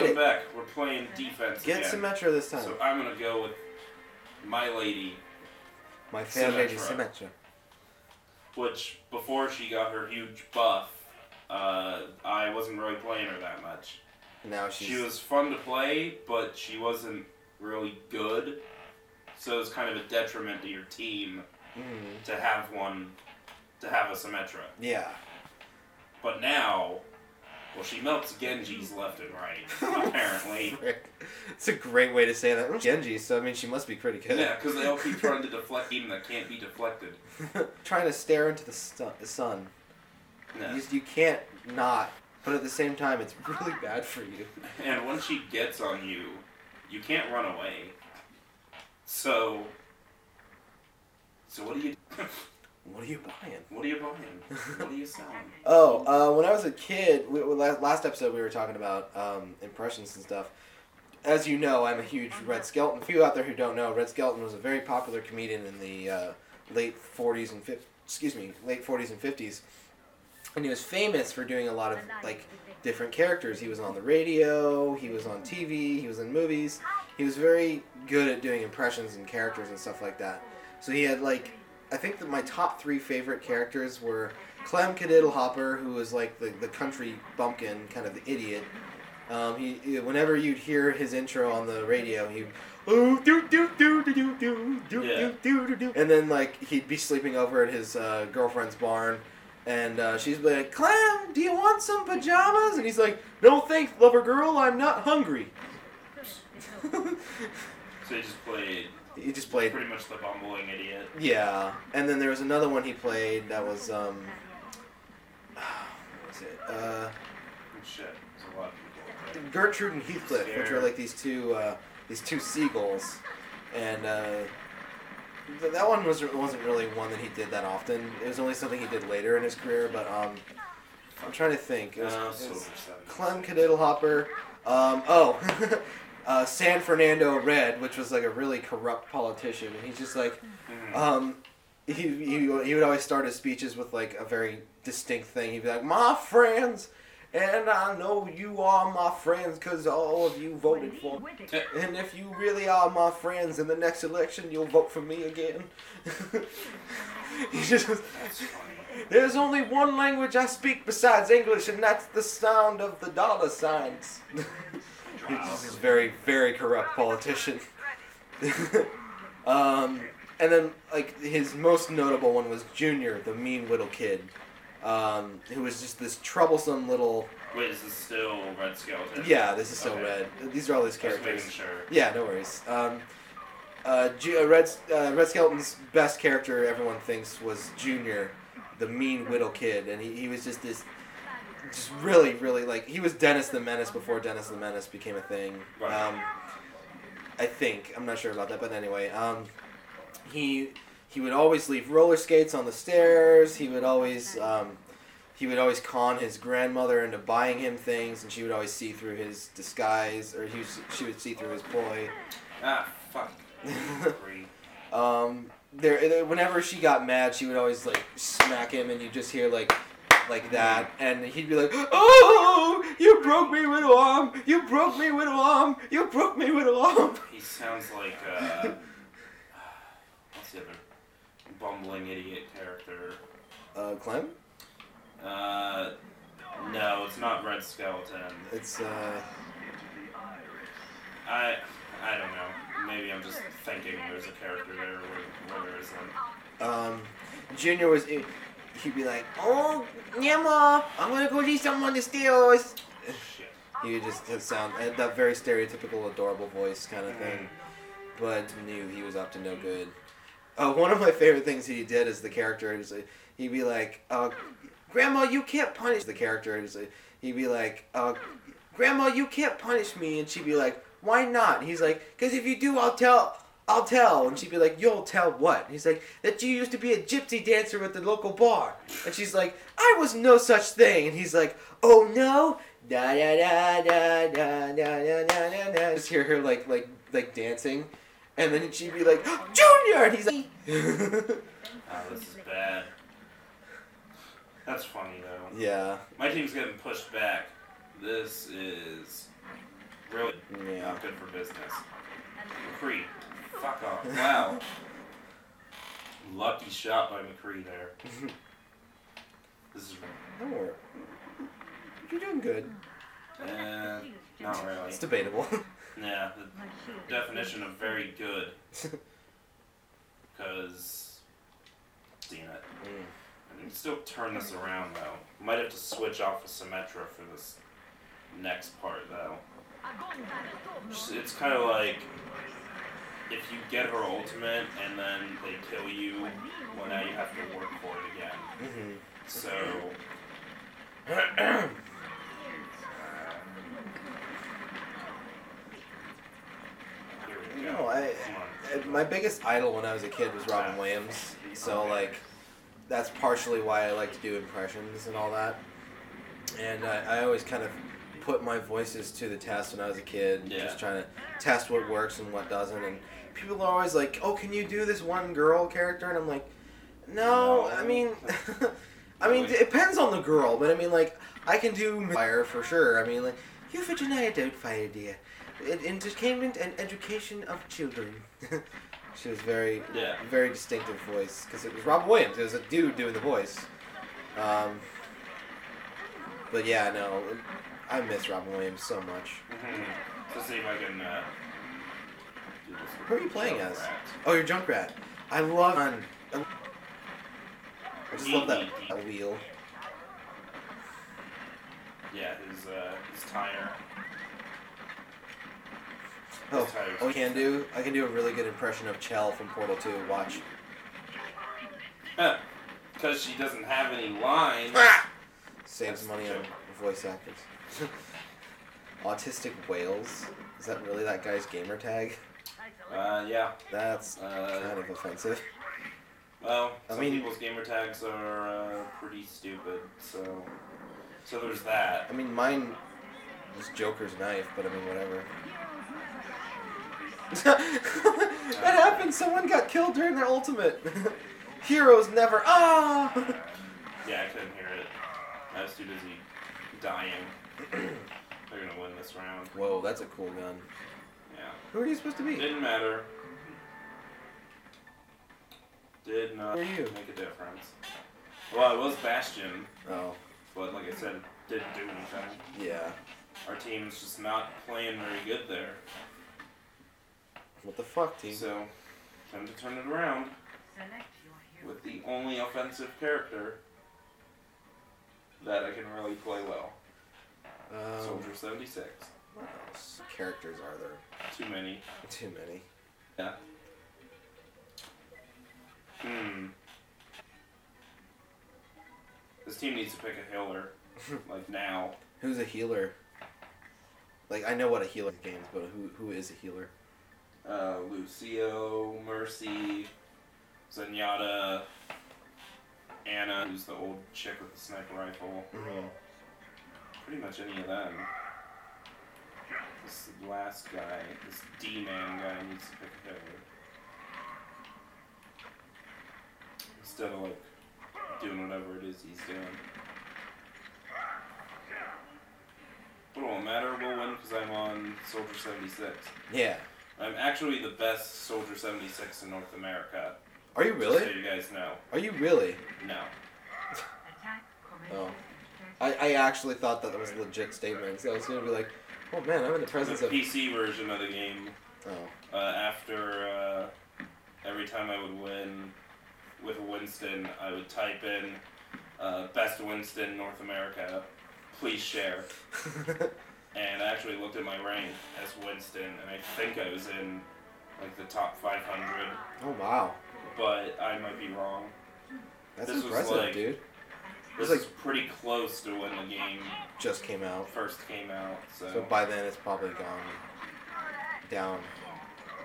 Welcome back. We're playing defense Get again. Symmetra this time. So I'm going to go with my lady. My fair lady Symmetra. Which, before she got her huge buff, I wasn't really playing her that much. Now She was fun to play, but she wasn't really good. So it's kind of a detriment to your team to have a Symmetra. Yeah. But now, well, she melts Genjis left and right, apparently. It's a great way to say that. Genji, so I mean, she must be pretty good. Yeah, because they all keep trying to deflect even that can't be deflected. Trying to stare into the sun. Yeah. You can't not, but at the same time, it's really bad for you. And when she gets on you, you can't run away. So what do you do? What are you buying? What are you buying? What are you selling? When I was a kid, last episode we were talking about impressions and stuff. As you know, I'm a huge Red Skelton. A few out there who don't know, Red Skelton was a very popular comedian in the late 40s and 50s. And he was famous for doing a lot of like different characters. He was on the radio, he was on TV, he was in movies. He was very good at doing impressions and characters and stuff like that. So he had like, I think that my top 3 favorite characters were Clem Cadiddlehopper, who was like the country bumpkin, kind of the idiot. Whenever you'd hear his intro on the radio, he'd and then like he'd be sleeping over at his girlfriend's barn, and she'd be like, "Clem, do you want some pajamas?" And he's like, "No thanks, lover girl, I'm not hungry." So he just played pretty much the bumbling idiot. Yeah, and then there was another one he played that was what was it? Shit, there's a lot of people. Gertrude and Heathcliff, which are like these two seagulls, and that one wasn't really one that he did that often. It was only something he did later in his career. But I'm trying to think. It was Clem Cadiddlehopper. San Fernando Red, which was like a really corrupt politician, and he's just like, he would always start his speeches with like a very distinct thing. He'd be like, "My friends, and I know you are my friends because all of you voted for me. And if you really are my friends in the next election, you'll vote for me again." He just, "There's only one language I speak besides English, and that's the sound of the dollar signs." He's just a very, very corrupt politician. And then, like, his most notable one was Junior, the mean little kid, who was just this troublesome little... Wait, is this still Red Skeleton? Yeah, this is still okay. Red. These are all his characters. Just making sure. Yeah, no worries. Red Skeleton's best character, everyone thinks, was Junior, the mean little kid, and he was just this... Just really, really, like, he was Dennis the Menace before Dennis the Menace became a thing. Right. I think. I'm not sure about that, but anyway. He would always leave roller skates on the stairs. He would always con his grandmother into buying him things, and she would always see through his disguise, or she would see through his ploy. Ah, fuck. Whenever she got mad, she would always, like, smack him, and you just hear, like that, and he'd be like, "Oh, you broke me with an arm! You broke me with an arm! You broke me with an arm!" He sounds like, what's the other bumbling idiot character? Clem? No, it's not Red Skeleton. It's, I don't know. Maybe I'm just thinking there's a character there where there isn't. Junior was... He'd be like, "Oh, yeah, Ma, I'm gonna go see someone on the stairs." Shit. He would just sound that very stereotypical, adorable voice kind of thing, but knew he was up to no good. One of my favorite things he did as the character is he'd be like, "Grandma, you can't punish the character." He'd be like, "Grandma, you can't punish me," and she'd be like, "Why not?" And he's like, "'Cause if you do, I'll tell." And she'd be like, "You'll tell what?" And he's like, "That you used to be a gypsy dancer at the local bar." And she's like, "I was no such thing." And he's like, "Oh no?" Da da da da da da da da. Just hear her like dancing, and then she'd be like, "Junior!" And he's like, Oh, this is bad. That's funny though. Yeah. My team's getting pushed back. This is Yeah. Not good for business. McCree. Fuck off. Wow. Lucky shot by McCree there. This is... No, you're doing good. Not really. It's debatable. Yeah, the definition of very good. Because... Seen it. I can still turn this around, though. Might have to switch off of Symmetra for this next part, though. It's kind of like... If you get her ultimate and then they kill you, well, now you have to work for it again. So... My biggest idol when I was a kid was Robin Williams, so like that's partially why I like to do impressions and all that. And I always kind of put my voices to the test when I was a kid, just trying to test what works and what doesn't. And people are always like, "Oh, can you do this one girl character?" And I'm like, "No, I mean, it depends on the girl, but I mean, like, I can do fire for sure. I mean, like, you Virginia Doubtfire, dear. Entertainment and education of children." She was very distinctive voice because it was Robin Williams. It was a dude doing the voice. But yeah, no, I miss Robin Williams so much. Let's see if I can. Do this. Who are you playing as? Oh, you're Junkrat. I love. I just love that wheel. Yeah, his tire. Oh, I can do a really good impression of Chell from Portal 2. Watch. Because she doesn't have any lines. Saves money on voice actors. Autistic whales. Is that really that guy's gamer tag? Yeah. That's kind of offensive. Well, some people's gamer tags are pretty stupid, so there's that. I mean, mine was Joker's knife, but I mean, whatever. That happened! Someone got killed during their ultimate! Heroes never... Ah! Yeah, I couldn't hear it. I was too busy dying. They're gonna win this round. Whoa, that's a cool gun. Yeah. Who are you supposed to be? Didn't matter. Did not Who are you? make a difference. Well, I was Bastion. Oh. But like I said, didn't do anything. Yeah. Our team's just not playing very good there. What the fuck, team? So, time to turn it around with the only offensive character that I can really play well. Soldier 76. What else characters are there? Too many. Too many. Yeah. This team needs to pick a healer, like now. Who's a healer? Like, I know what a healer games, but who is a healer? Lucio, Mercy, Zenyatta, Anna, who's the old chick with the sniper rifle. Pretty much any of them. This last guy, this D-man guy, needs to pick a healer. Instead of, like, doing whatever it is he's doing. But it won't matter, we'll win because I'm on Soldier 76. Yeah. I'm actually the best Soldier 76 in North America. Are you really? Just so you guys know. Are you really? No. Oh. I actually thought that was a legit statement, so I was going to be like, oh man, I'm in the presence of... The PC version of the game. Oh. After every time I would win with Winston, I would type in best Winston North America, please share. And I actually looked at my rank as Winston, and I think I was in like the top 500. Oh wow! But I might be wrong. That's impressive, dude. This is pretty close to when the game just came out. First came out. So by then it's probably gone down.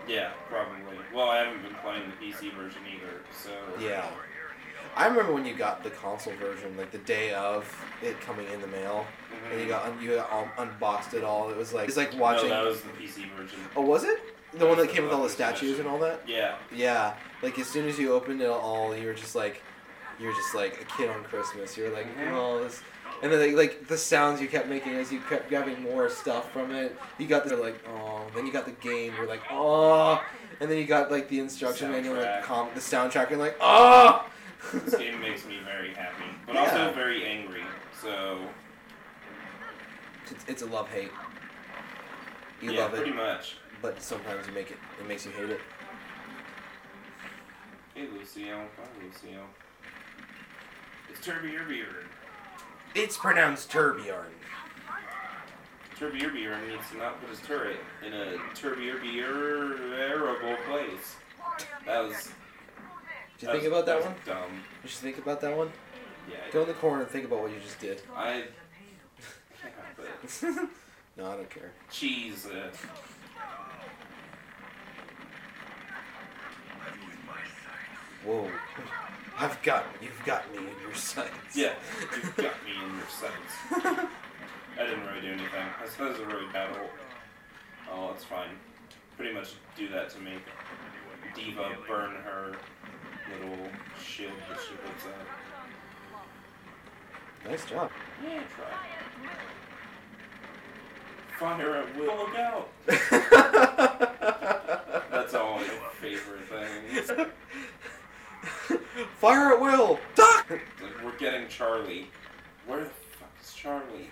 Yeah, probably. Well, I haven't been playing the PC version either, so... Yeah. I remember when you got the console version, like the day of it coming in the mail, and you unboxed it all. It was like watching... No, that was the PC version. Oh, was it? The one that came with all the statues and all that? Yeah. Yeah. Like as soon as you opened it all, you were just like a kid on Christmas. You were like, oh, this... And then like the sounds you kept making as you kept grabbing more stuff from it. You got the like oh, then you got the game. You're like oh, and then you got like the instruction manual, like the soundtrack, and like oh. This game makes me very happy, but also very angry. So it's a love-hate. You love it, pretty much. But sometimes it makes you hate it. Hey Lucio, bye Lucio. It's Turbiurbiurn. It's pronounced Turbjorn. Turbiurbiurn needs to not put his turret in a Turbiurbiurable place. That was. Did you think about that one? Dumb. Did you think about that one? Yeah. Go in the corner and think about what you just did. Yeah, but No, I don't care. Cheese. Whoa. You've got me in your sights. Yeah, you've got me in your sights. I didn't really do anything. I suppose a really battle. Oh, it's fine. Pretty much do that to make Diva burn her little shield that she puts out. Nice job. Yeah, try. Fire at will, look out! That's all my favorite things. Fire at will! Duck! Like, we're getting Charlie. Where the fuck is Charlie?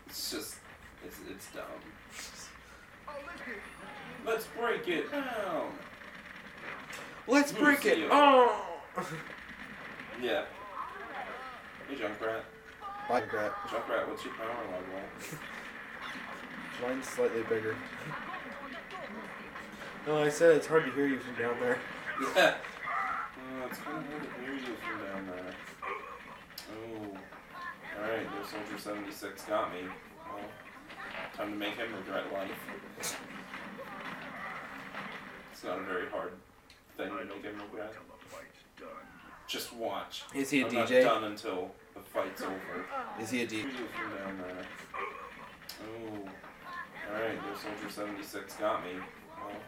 It's just, it's dumb. Let's break it down! Let's break it! Oh! Yeah. Hey Junkrat. Bye, Junkrat. Junkrat, what's your power level? Mine's slightly bigger. No, I said it's hard to hear you from down there. Yeah. It's kind of hard to hear you from down there. Oh. Alright, there's Soldier 76 got me. Well, time to make him regret life. It's not a very hard thing to make him regret. Just watch. Is he a I'm DJ? not done until the fight's over. Is he a DJ? From down there. Oh. Alright, there's Soldier 76 got me. Well,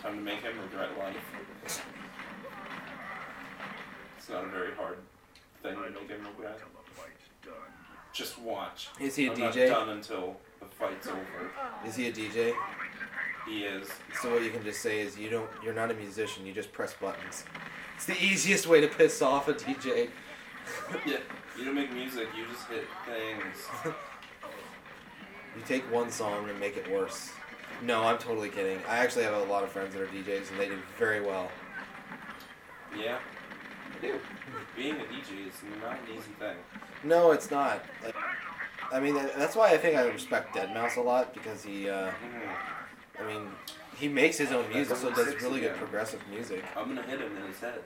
time to make him regret life. It's not a very hard thing to make him regret. Just watch. Is he a I'm DJ? not done until the fight's over. Is he a DJ? He is. So what you can just say is you're not a musician, you just press buttons. It's the easiest way to piss off a DJ. Yeah, you don't make music, you just hit things. You take one song and make it worse. No, I'm totally kidding. I actually have a lot of friends that are DJs and they do very well. Yeah, I do. Being a DJ is not an easy thing. No, it's not. Like, I mean, that's why I think I respect Deadmau5 a lot, because he, I mean, he makes his own music, so does really good progressive music. I'm gonna hit him in his head.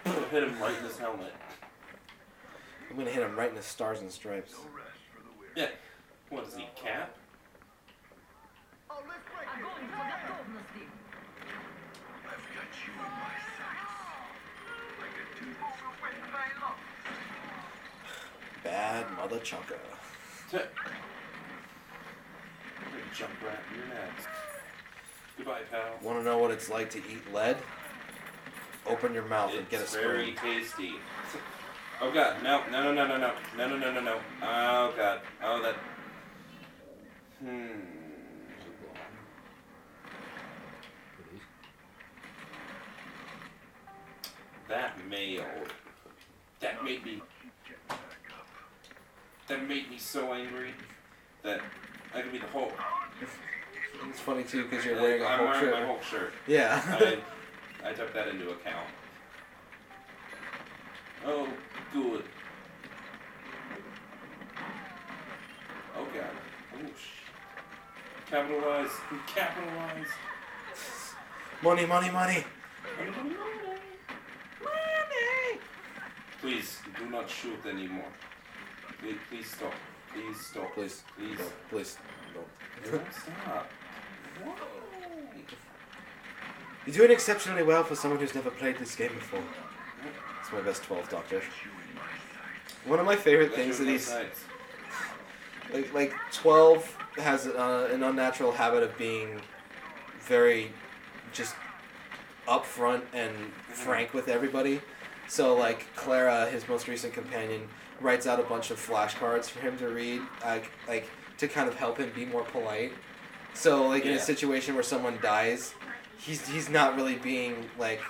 I'm gonna hit him right in his helmet. I'm gonna hit him right in his stars and stripes. Yeah. What is he, Cap? Bad mother chucker. Junkrat, you're next. Goodbye, pal. Want to know what it's like to eat lead? Open your mouth and get a spoon. It's very tasty. Oh god, no. Oh god. Oh, that... That mailed. That made me so angry that I could be the Hulk. It's funny too because you're wearing a Hulk shirt. I'm wearing my Hulk shirt. Yeah. I took that into account. Oh, good. Oh god. Oh sh. Capitalize. Capitalize. Money. Money. Please, do not shoot anymore. Please stop. Please stop. Please. Please. No, please. No. Don't stop. Whoa. You're doing exceptionally well for someone who's never played this game before. It's my best 12, Doctor. One of my favorite things that he's... Like 12 has an unnatural habit of being very just upfront and frank with everybody. So, like, Clara, his most recent companion, writes out a bunch of flashcards for him to read, like to kind of help him be more polite. So, like, in a situation where someone dies, he's not really being, like,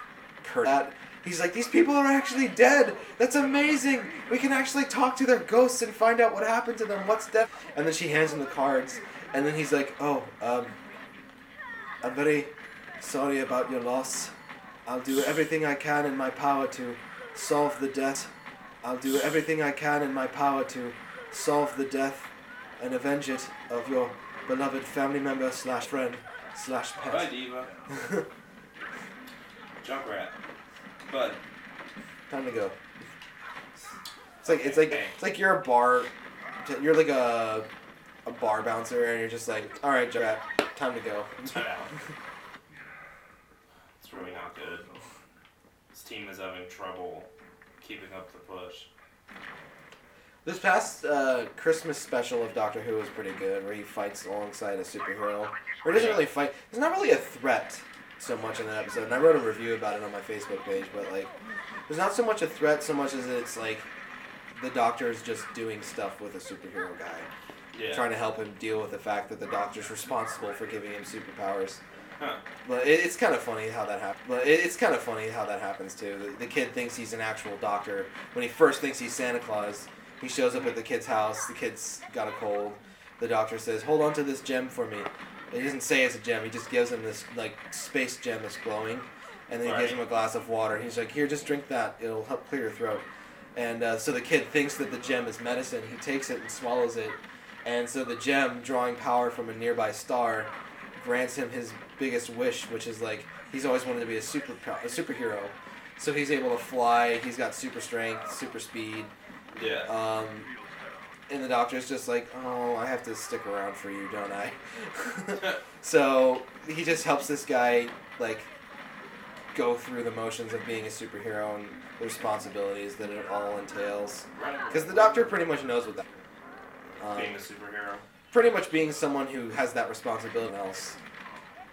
curt. He's like, these people are actually dead. That's amazing. We can actually talk to their ghosts and find out what happened to them. What's death? And then she hands him the cards. And then he's like, I'm very sorry about your loss. I'll do everything I can in my power to solve the death. I'll do everything I can in my power to solve the death and avenge it of your beloved family member / friend / pet. Bye, Diva. Junkrat. Bud. Time to go. It's like you're a bar. You're like a bar bouncer, and you're just like, all right, Junkrat, time to go. Time out. It's really not good. This team is having trouble keeping up the push. This past Christmas special of Doctor Who is pretty good, where he fights alongside a superhero. Or he doesn't really fight. There's not really a threat so much in that episode. And I wrote a review about it on my Facebook page, but like, there's not so much a threat so much as it's like the Doctor's just doing stuff with a superhero guy. Yeah. Trying to help him deal with the fact that the Doctor's responsible for giving him superpowers. Huh. But it's kind of funny how that happens. But it's kind of funny how that happens too. The kid thinks he's an actual doctor when he first thinks he's Santa Claus. He shows up at the kid's house. The kid's got a cold. The Doctor says, "Hold on to this gem for me." He doesn't say it's a gem. He just gives him this like space gem that's glowing, and then he gives him a glass of water. He's like, "Here, just drink that. It'll help clear your throat." And so the kid thinks that the gem is medicine. He takes it and swallows it, and so the gem, drawing power from a nearby star, grants him his biggest wish, which is like he's always wanted to be a superhero. So he's able to fly. He's got super strength, super speed. Yeah. And the Doctor's just like, "Oh, I have to stick around for you, don't I?" So he just helps this guy like go through the motions of being a superhero and the responsibilities that it all entails. Because the Doctor pretty much knows what that. Being a superhero. Pretty much being someone who has that responsibility else,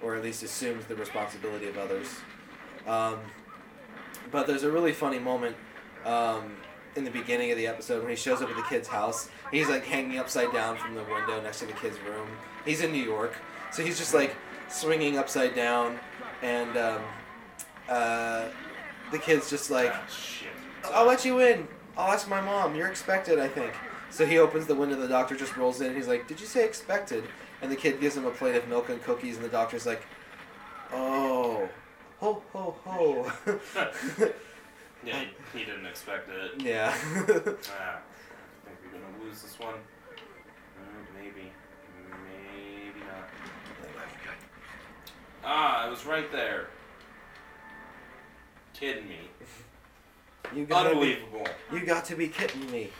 or at least assumes the responsibility of others. But there's a really funny moment in the beginning of the episode when he shows up at the kid's house. He's like hanging upside down from the window next to the kid's room. He's in New York, so he's just like swinging upside down, and the kid's just like, "I'll let you in. I'll ask my mom. You're expected, I think." So he opens the window, the Doctor just rolls in, and he's like, "Did you say expected?" And the kid gives him a plate of milk and cookies, and the Doctor's like, "Oh, ho, ho, ho." Yeah, he didn't expect it. Yeah. I think we're going to lose this one. Maybe. Maybe not. Ah, I was right there. Kidding me. Unbelievable. You got to be kidding me.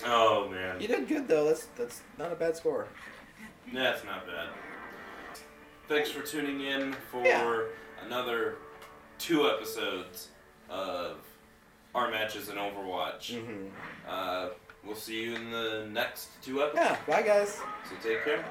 Oh, man. You did good, though. That's not a bad score. That's not bad. Thanks for tuning in for another 2 episodes of our matches in Overwatch. Mm-hmm. We'll see you in the next 2 episodes. Yeah, bye guys. So take care.